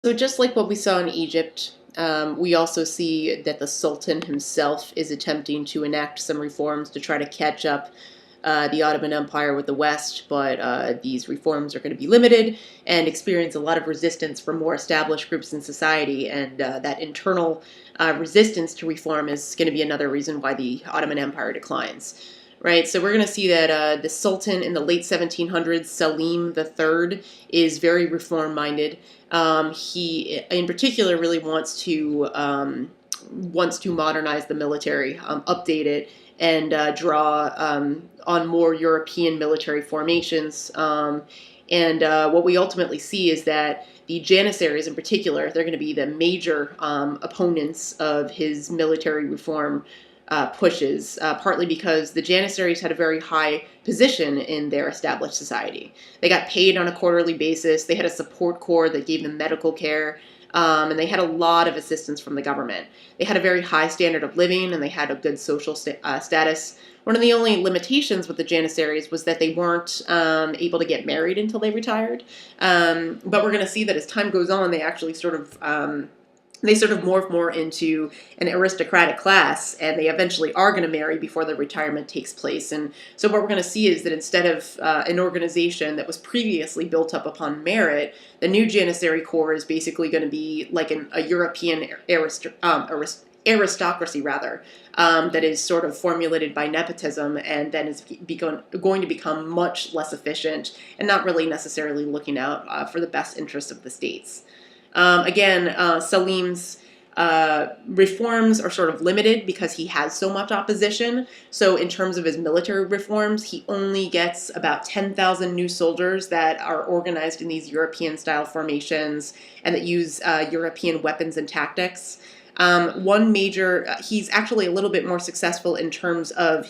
So just like what we saw in Egypt, we also see that the Sultan himself is attempting to enact some reforms to try to catch up the Ottoman Empire with the West, but these reforms are going to be limited and experience a lot of resistance from more established groups in society, and that internal resistance to reform is going to be another reason why the Ottoman Empire declines. Right, so we're going to see that the Sultan in the late 1700s, Selim III, is very reform-minded. He, in particular, really wants to modernize the military, update it, and draw on more European military formations. And what we ultimately see is that the Janissaries, in particular, they're going to be the major opponents of his military reform pushes, partly because the Janissaries had a very high position in their established society. They got paid on a quarterly basis. They had a support corps that gave them medical care, and they had a lot of assistance from the government. They had a very high standard of living, and they had a good social status. One of the only limitations with the Janissaries was that they weren't able to get married until they retired. But we're going to see that as time goes on, they actually sort of morph more into an aristocratic class, and they eventually are going to marry before their retirement takes place. And so what we're going to see is that instead of an organization that was previously built up upon merit, the new Janissary Corps is basically going to be like a European aristocracy, rather, that is sort of formulated by nepotism, and then is going to become much less efficient and not really necessarily looking out for the best interest of the states. Selim's reforms are sort of limited because he has so much opposition. So in terms of his military reforms, he only gets about 10,000 new soldiers that are organized in these European-style formations and that use European weapons and tactics. He's actually a little bit more successful in terms of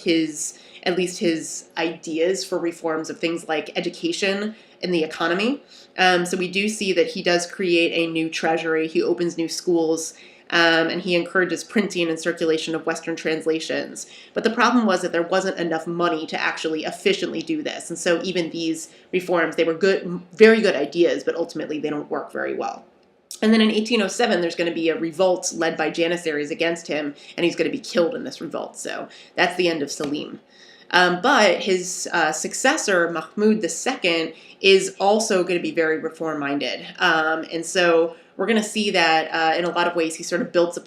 at least his ideas for reforms of things like education and the economy. So we do see that he does create a new treasury. He opens new schools, and he encourages printing and circulation of Western translations. But the problem was that there wasn't enough money to actually efficiently do this. And so even these reforms, they were good, very good ideas, but ultimately they don't work very well. And then in 1807, there's going to be a revolt led by Janissaries against him, and he's going to be killed in this revolt. So that's the end of Selim. But his successor, Mahmud II, is also going to be very reform-minded. And so we're going to see that in a lot of ways he sort of builds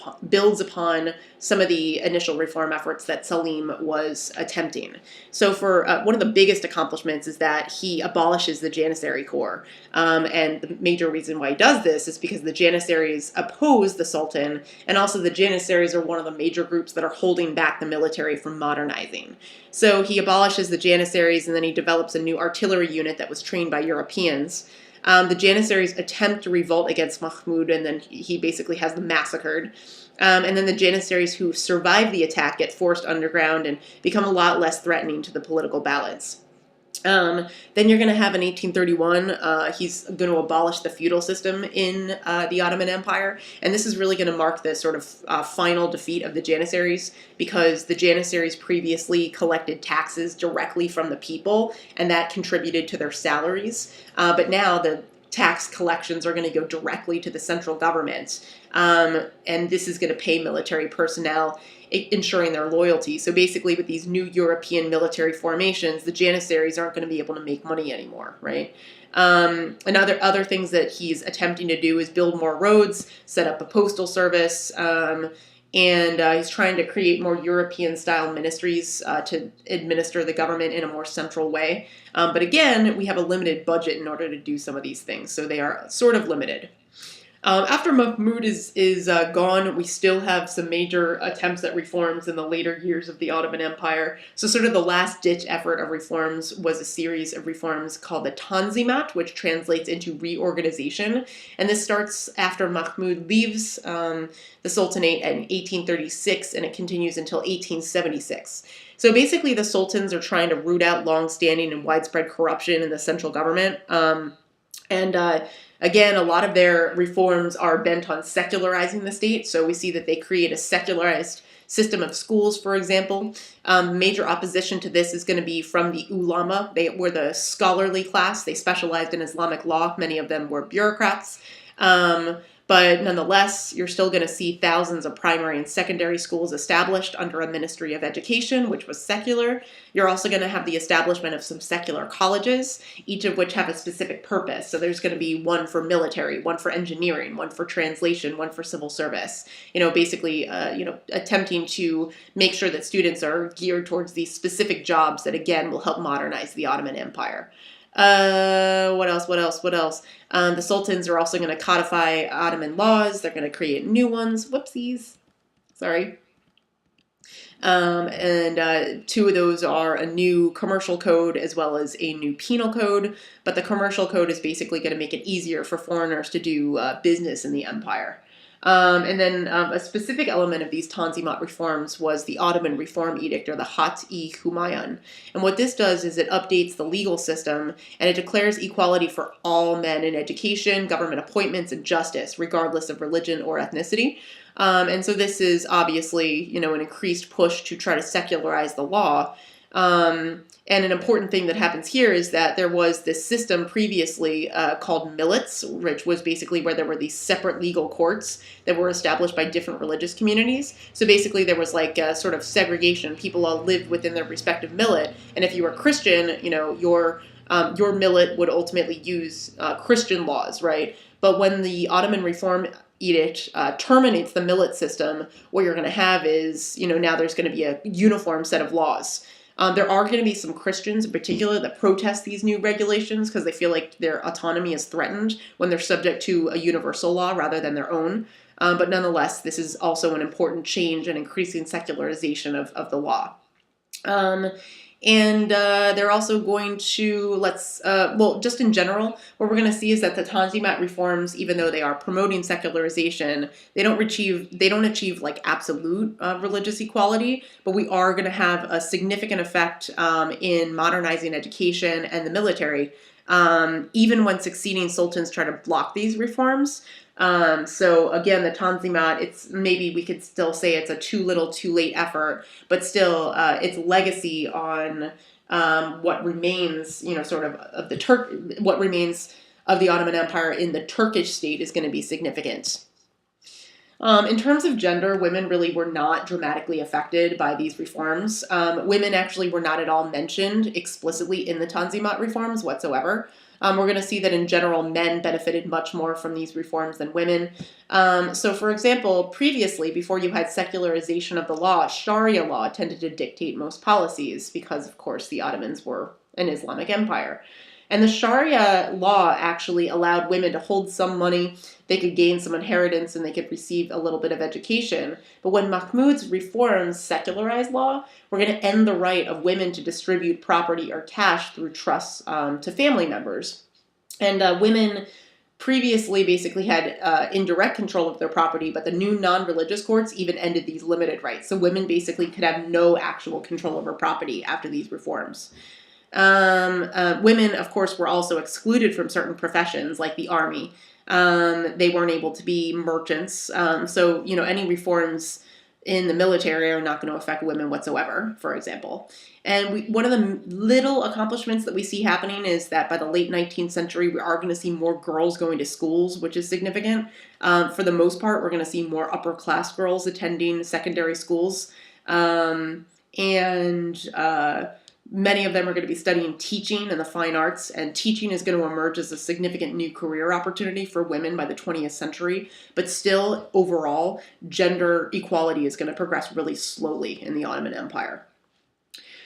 upon some of the initial reform efforts that Selim was attempting. So for one of the biggest accomplishments is that he abolishes the Janissary Corps. And the major reason why he does this is because the Janissaries oppose the Sultan, and also the Janissaries are one of the major groups that are holding back the military from modernizing. So he abolishes the Janissaries, and then he develops a new artillery unit that was trained by Europeans. The Janissaries attempt to revolt against Mahmud, and then he basically has them massacred. And then the Janissaries who survive the attack get forced underground and become a lot less threatening to the political balance. Then you're going to have in 1831, he's going to abolish the feudal system in the Ottoman Empire, and this is really going to mark the sort of final defeat of the Janissaries, because the Janissaries previously collected taxes directly from the people, and that contributed to their salaries. But now the tax collections are going to go directly to the central government, and this is going to pay military personnel, ensuring their loyalty. So basically, with these new European military formations, the Janissaries aren't going to be able to make money anymore, right? And other things that he's attempting to do is build more roads, set up a postal service, and he's trying to create more European-style ministries to administer the government in a more central way. But again, we have a limited budget in order to do some of these things, so they are sort of limited. After Mahmud is gone, we still have some major attempts at reforms in the later years of the Ottoman Empire. So sort of the last-ditch effort of reforms was a series of reforms called the Tanzimat, which translates into reorganization. And this starts after Mahmud leaves the Sultanate in 1836, and it continues until 1876. So basically, the sultans are trying to root out long-standing and widespread corruption in the central government. Again, a lot of their reforms are bent on secularizing the state. So we see that they create a secularized system of schools, for example. Major opposition to this is going to be from the ulama. They were the scholarly class. They specialized in Islamic law. Many of them were bureaucrats. But nonetheless, you're still going to see thousands of primary and secondary schools established under a Ministry of Education, which was secular. You're also going to have the establishment of some secular colleges, each of which have a specific purpose. So there's going to be one for military, one for engineering, one for translation, one for civil service. Basically, attempting to make sure that students are geared towards these specific jobs that, again, will help modernize the Ottoman Empire. What else? The sultans are also going to codify Ottoman laws. They're going to create new ones. Whoopsies. Sorry. And two of those are a new commercial code as well as a new penal code. But the commercial code is basically going to make it easier for foreigners to do business in the empire. And then a specific element of these Tanzimat reforms was the Ottoman Reform Edict, or the Hat-i Humayun. And what this does is it updates the legal system, and it declares equality for all men in education, government appointments, and justice, regardless of religion or ethnicity. And so this is obviously, an increased push to try to secularize the law. And an important thing that happens here is that there was this system previously called millets, which was basically where there were these separate legal courts that were established by different religious communities. So basically there was like a sort of segregation. People all lived within their respective millet. And if you were Christian, your millet would ultimately use Christian laws, right? But when the Ottoman Reform Edict terminates the millet system, what you're going to have is, now there's going to be a uniform set of laws. There are going to be some Christians in particular that protest these new regulations because they feel like their autonomy is threatened when they're subject to a universal law rather than their own. But nonetheless, this is also an important change and increasing secularization of the law. And they're also going to, just in general, what we're going to see is that the Tanzimat reforms, even though they are promoting secularization, they don't achieve like absolute religious equality, but we are going to have a significant effect in modernizing education and the military, even when succeeding sultans try to block these reforms. So again, the Tanzimat, maybe we could still say it's a too little, too late effort, but still, its legacy on what remains, what remains of the Ottoman Empire in the Turkish state is going to be significant. In terms of gender, women really were not dramatically affected by these reforms. Women actually were not at all mentioned explicitly in the Tanzimat reforms whatsoever. We're going to see that in general, men benefited much more from these reforms than women. So for example, previously, before you had secularization of the law, Sharia law tended to dictate most policies because, of course, the Ottomans were an Islamic empire. And the Sharia law actually allowed women to hold some money, they could gain some inheritance, and they could receive a little bit of education. But when Mahmud's reforms secularized law, we're going to end the right of women to distribute property or cash through trusts to family members. And women previously basically had indirect control of their property, but the new non-religious courts even ended these limited rights. So women basically could have no actual control over property after these reforms. Women, of course, were also excluded from certain professions like the army. They weren't able to be merchants. So, any reforms in the military are not going to affect women whatsoever, for example. And one of the little accomplishments that we see happening is that by the late 19th century, we are going to see more girls going to schools, which is significant. For the most part, we're going to see more upper class girls attending secondary schools. Many of them are going to be studying teaching and the fine arts, and teaching is going to emerge as a significant new career opportunity for women by the 20th century. But still, overall, gender equality is going to progress really slowly in the Ottoman Empire.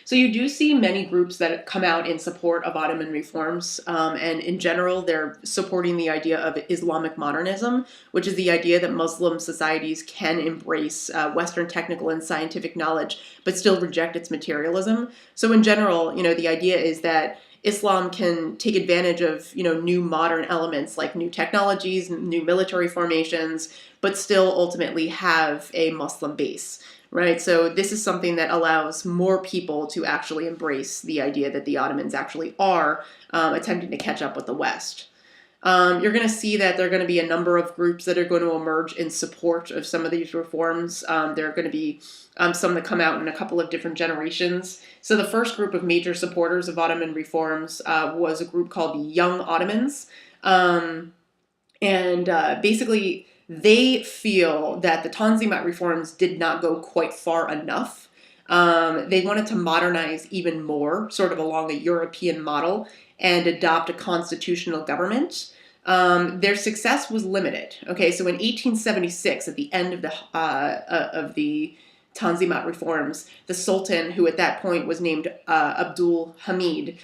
So you do see many groups that come out in support of Ottoman reforms, and in general, they're supporting the idea of Islamic modernism, which is the idea that Muslim societies can embrace Western technical and scientific knowledge, but still reject its materialism. So in general, the idea is that Islam can take advantage of, new modern elements like new technologies, new military formations, but still ultimately have a Muslim base. Right, so this is something that allows more people to actually embrace the idea that the Ottomans actually are attempting to catch up with the West. You're going to see that there are going to be a number of groups that are going to emerge in support of some of these reforms. There are going to be some that come out in a couple of different generations. So the first group of major supporters of Ottoman reforms was a group called the Young Ottomans. Basically, they feel that the Tanzimat reforms did not go quite far enough. They wanted to modernize even more, sort of along a European model, and adopt a constitutional government. Their success was limited. Okay, so in 1876, at the end of the Tanzimat reforms, the Sultan, who at that point was named Abdul Hamid,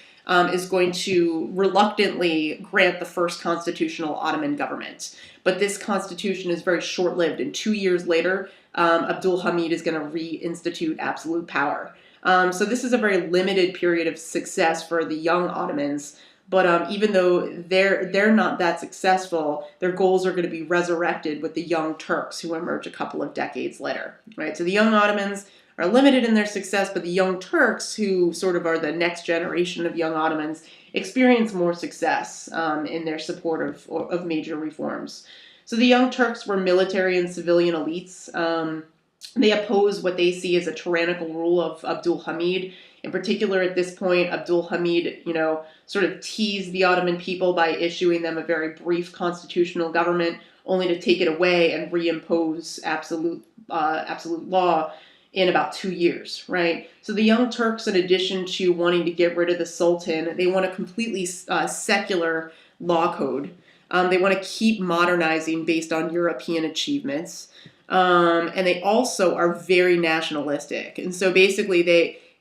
is going to reluctantly grant the first constitutional Ottoman government. But this constitution is very short-lived, and 2 years later, Abdul Hamid is going to reinstitute absolute power. So this is a very limited period of success for the young Ottomans. But even though they're not that successful, their goals are going to be resurrected with the young Turks, who emerge a couple of decades later. Right. So the young Ottomans are limited in their success, but the young Turks, who sort of are the next generation of young Ottomans, experience more success in their support of major reforms. So the young Turks were military and civilian elites. They oppose what they see as a tyrannical rule of Abdul Hamid. In particular, at this point, Abdul Hamid, sort of teased the Ottoman people by issuing them a very brief constitutional government, only to take it away and reimpose absolute law in about 2 years, right? So the young Turks, in addition to wanting to get rid of the Sultan, they want a completely secular law code. They want to keep modernizing based on European achievements. And they also are very nationalistic. And so basically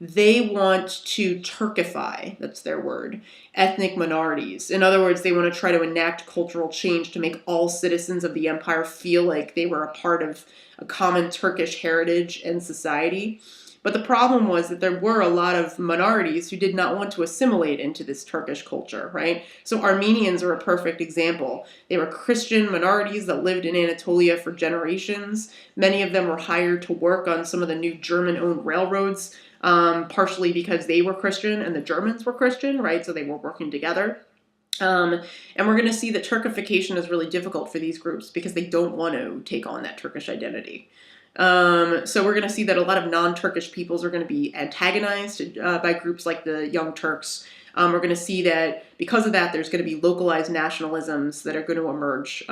they want to Turkify, that's their word, ethnic minorities. In other words, they want to try to enact cultural change to make all citizens of the empire feel like they were a part of a common Turkish heritage and society. But the problem was that there were a lot of minorities who did not want to assimilate into this Turkish culture, right? So Armenians are a perfect example. They were Christian minorities that lived in Anatolia for generations. Many of them were hired to work on some of the new German-owned railroads, partially because they were Christian and the Germans were Christian, right? So they were working together. And we're going to see that Turkification is really difficult for these groups because they don't want to take on that Turkish identity. So we're going to see that a lot of non-Turkish peoples are going to be antagonized by groups like the Young Turks. We're going to see that because of that, there's going to be localized nationalisms that are going to emerge.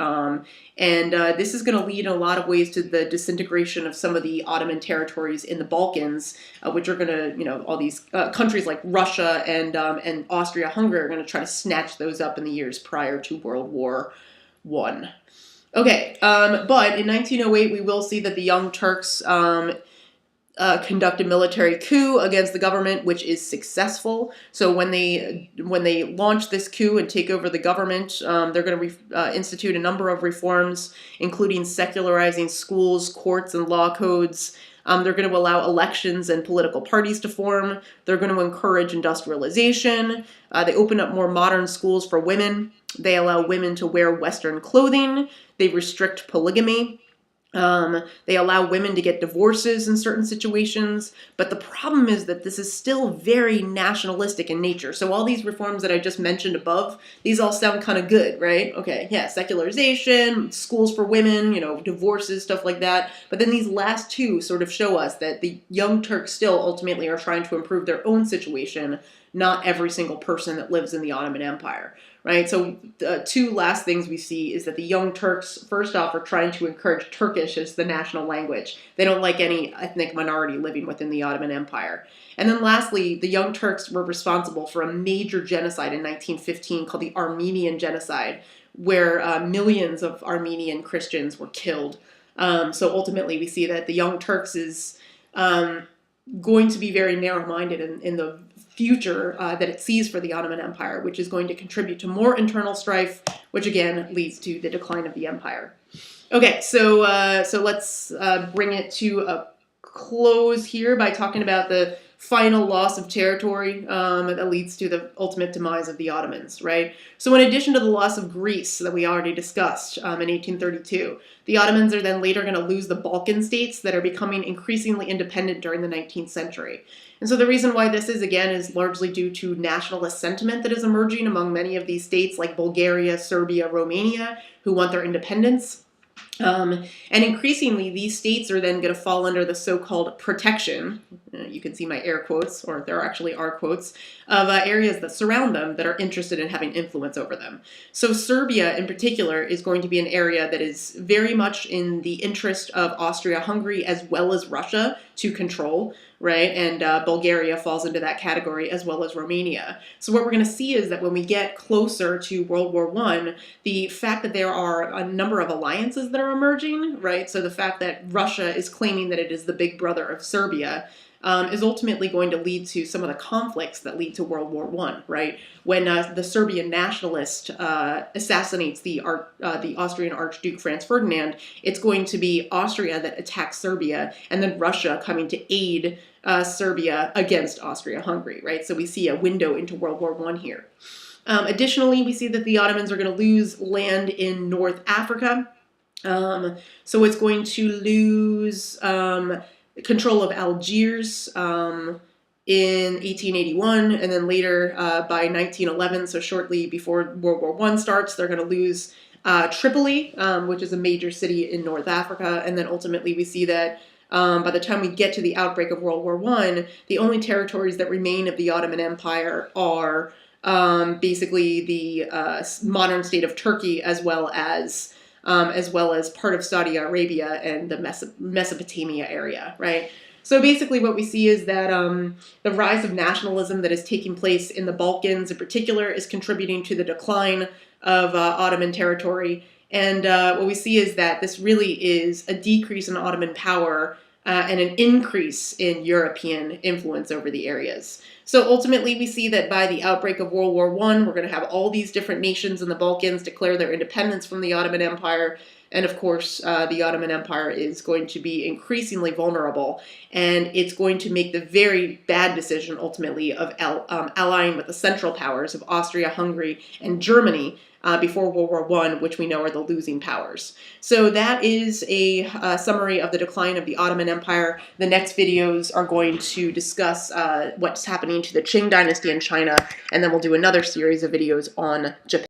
This is going to lead in a lot of ways to the disintegration of some of the Ottoman territories in the Balkans, which are going to, all these countries like Russia and Austria-Hungary are going to try to snatch those up in the years prior to World War I. Okay, but in 1908, we will see that the Young Turks conduct a military coup against the government, which is successful. So when they launch this coup and take over the government, they're going to institute a number of reforms, including secularizing schools, courts, and law codes. They're going to allow elections and political parties to form. They're going to encourage industrialization. They open up more modern schools for women. They allow women to wear Western clothing. They restrict polygamy. They allow women to get divorces in certain situations. But the problem is that this is still very nationalistic in nature. So all these reforms that I just mentioned above, these all sound kind of good, right? Okay, yeah, secularization, schools for women, divorces, stuff like that. But then these last two sort of show us that the Young Turks still ultimately are trying to improve their own situation, not every single person that lives in the Ottoman Empire. Right, so the two last things we see is that the Young Turks, first off, are trying to encourage Turkish as the national language. They don't like any ethnic minority living within the Ottoman Empire. And then lastly, the Young Turks were responsible for a major genocide in 1915 called the Armenian Genocide, where millions of Armenian Christians were killed. So ultimately, we see that the Young Turks is going to be very narrow-minded in the future that it sees for the Ottoman Empire, which is going to contribute to more internal strife, which again leads to the decline of the empire. Okay, so let's bring it to a close here by talking about the final loss of territory that leads to the ultimate demise of the Ottomans, right? So in addition to the loss of Greece that we already discussed in 1832, the Ottomans are then later going to lose the Balkan states that are becoming increasingly independent during the 19th century. And so the reason why this is, again, is largely due to nationalist sentiment that is emerging among many of these states like Bulgaria, Serbia, Romania, who want their independence. And increasingly, these states are then going to fall under the so-called protection, you can see my air quotes, or there actually are quotes, of areas that surround them that are interested in having influence over them. So Serbia, in particular, is going to be an area that is very much in the interest of Austria-Hungary as well as Russia to control, right? And Bulgaria falls into that category as well as Romania. So what we're going to see is that when we get closer to World War I, the fact that there are a number of alliances that are emerging, right? So the fact that Russia is claiming that it is the big brother of Serbia is ultimately going to lead to some of the conflicts that lead to World War I, right? When the Serbian nationalist assassinates the Austrian Archduke Franz Ferdinand, it's going to be Austria that attacks Serbia, and then Russia coming to aid Serbia against Austria-Hungary, right? So we see a window into World War I here. Additionally, we see that the Ottomans are going to lose land in North Africa. So it's going to lose control of Algiers in 1881, and then later by 1911, so shortly before World War I starts, they're going to lose Tripoli, which is a major city in North Africa, and then ultimately we see that by the time we get to the outbreak of World War I, the only territories that remain of the Ottoman Empire are basically the modern state of Turkey, as well as part of Saudi Arabia and the Mesopotamia area, right? So basically what we see is that the rise of nationalism that is taking place in the Balkans in particular is contributing to the decline of Ottoman territory. And what we see is that this really is a decrease in Ottoman power and an increase in European influence over the areas. So ultimately, we see that by the outbreak of World War I, we're going to have all these different nations in the Balkans declare their independence from the Ottoman Empire. And of course, the Ottoman Empire is going to be increasingly vulnerable, and it's going to make the very bad decision ultimately of allying with the Central Powers of Austria, Hungary, and Germany before World War I, which we know are the losing powers. So that is a summary of the decline of the Ottoman Empire. The next videos are going to discuss what's happening to the Qing dynasty in China, and then we'll do another series of videos on Japan.